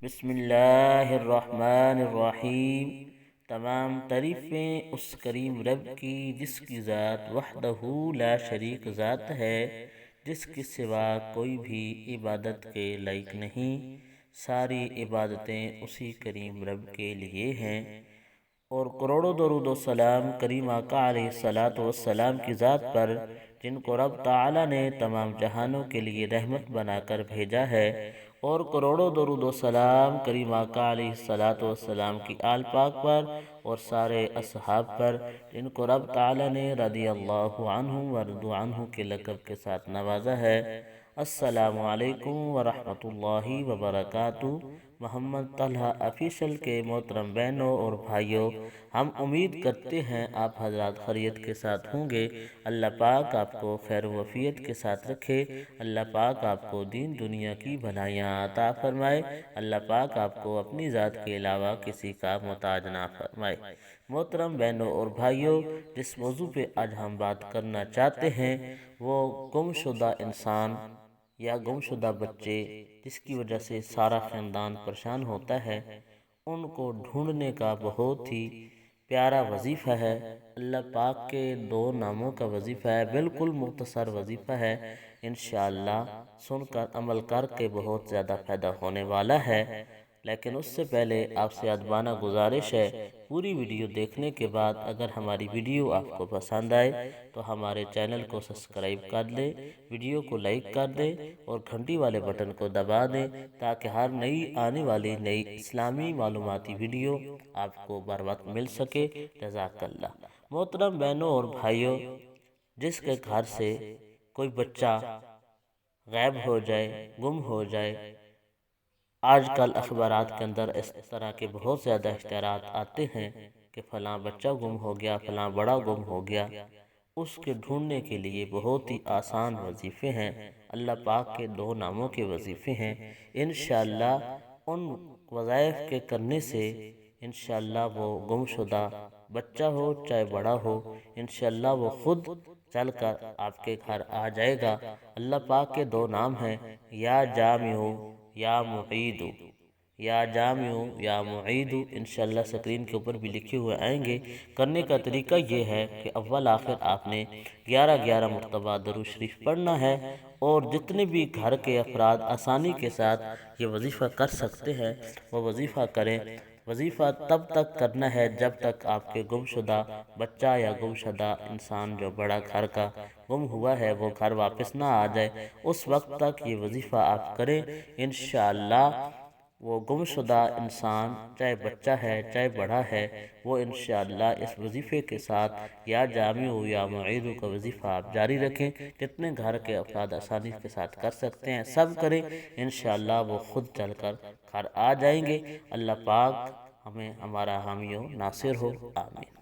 بسم اللہ الرحمن الرحیم۔ تمام تعریفیں اس کریم رب کی جس کی ذات وحدہ لا شریک ذات ہے، جس کے سوا کوئی بھی عبادت کے لائق نہیں۔ ساری عبادتیں اسی کریم رب کے لیے ہیں، اور کروڑوں درود و سلام کریم آقا علیہ الصلوۃ والسلام کی ذات پر، جن کو رب تعالی نے تمام جہانوں کے لیے رحمت بنا کر بھیجا ہے، اور کروڑوں درود و سلام کریم آقا علیہ الصلوۃ والسلام کی آل پاک پر اور سارے اصحاب پر، جن کو رب تعالی نے رضی اللہ عنہم ورضوا عنہ کے لقب کے ساتھ نوازا ہے۔ السلام علیکم ورحمۃ اللہ وبرکاتہ۔ محمد طلحہ آفیشل کے محترم بہنوں اور بھائیوں، ہم امید کرتے ہیں آپ حضرات خیریت کے ساتھ ہوں گے۔ اللہ پاک آپ کو خیر و عافیت کے ساتھ رکھے۔ اللہ پاک آپ کو دین دنیا کی بھلائیاں عطا فرمائے۔ اللہ پاک آپ کو اپنی ذات کے علاوہ کسی کا محتاج نہ فرمائے۔ محترم بہنوں اور بھائیوں، جس موضوع پہ آج ہم بات کرنا چاہتے ہیں وہ گمشدہ انسان یا گمشدہ بچے، جس کی وجہ سے سارا خاندان پریشان ہوتا ہے، ان کو ڈھونڈنے کا بہت ہی پیارا وظیفہ ہے۔ اللہ پاک کے 2 ناموں کا وظیفہ ہے، بالکل مختصر وظیفہ ہے۔ انشاءاللہ سن کر عمل کر کے بہت زیادہ فائدہ ہونے والا ہے۔ لیکن اس سے پہلے آپ سے ادبانہ گزارش ہے، پوری ویڈیو دیکھنے کے بعد اگر ہماری ویڈیو آپ کو پسند آئے تو ہمارے چینل کو سبسکرائب کر لیں، ویڈیو کو لائک کر دیں اور گھنٹی والے بٹن کو دبا دیں، تاکہ ہر نئی آنے والی نئی اسلامی معلوماتی ویڈیو آپ کو بر وقت مل سکے۔ جزاک اللہ۔ محترم بہنوں اور بھائیوں، جس کے گھر سے کوئی بچہ غائب ہو جائے، گم ہو جائے، آج کل اخبارات کے اندر اس طرح کے بہت زیادہ اشتہارات آتے ہیں کہ فلاں بچہ گم ہو گیا، فلاں بڑا گم ہو گیا۔ اس کے ڈھونڈنے کے لیے بہت ہی آسان وظیفے ہیں، اللہ پاک کے 2 ناموں کے وظیفے ہیں۔ انشاءاللہ ان وظائف کے کرنے سے انشاءاللہ وہ گمشدہ بچہ ہو چاہے بڑا ہو، انشاءاللہ وہ خود چل کر آپ کے گھر آ جائے گا۔ اللہ پاک کے 2 نام ہیں، یا جامع یا معید۔ یا جامع یا معید انشاءاللہ سکرین کے اوپر بھی لکھے ہوئے آئیں گے۔ کرنے کا طریقہ یہ ہے کہ اول آخر آپ نے 11 مرتبہ درود شریف پڑھنا ہے، اور جتنے بھی گھر کے افراد آسانی کے ساتھ یہ وظیفہ کر سکتے ہیں وہ وظیفہ کریں۔ وظیفہ تب تک کرنا ہے جب تک آپ کے گمشدہ بچہ یا گمشدہ انسان جو بڑا گھر کا گم ہوا ہے وہ گھر واپس نہ آ جائے، اس وقت تک یہ وظیفہ آپ کریں۔ انشاءاللہ وہ گمشدہ انسان چاہے بچہ ہے چاہے بڑا ہے، وہ انشاءاللہ اس وظیفے کے ساتھ یا جامع یا معید کا وظیفہ آپ جاری رکھیں۔ جتنے گھر کے افراد آسانی کے ساتھ کر سکتے ہیں سب کریں، انشاءاللہ وہ خود چل کر گھر آ جائیں گے۔ اللہ پاک ہمیں ہمارا حامی و ناصر ہو، آمین۔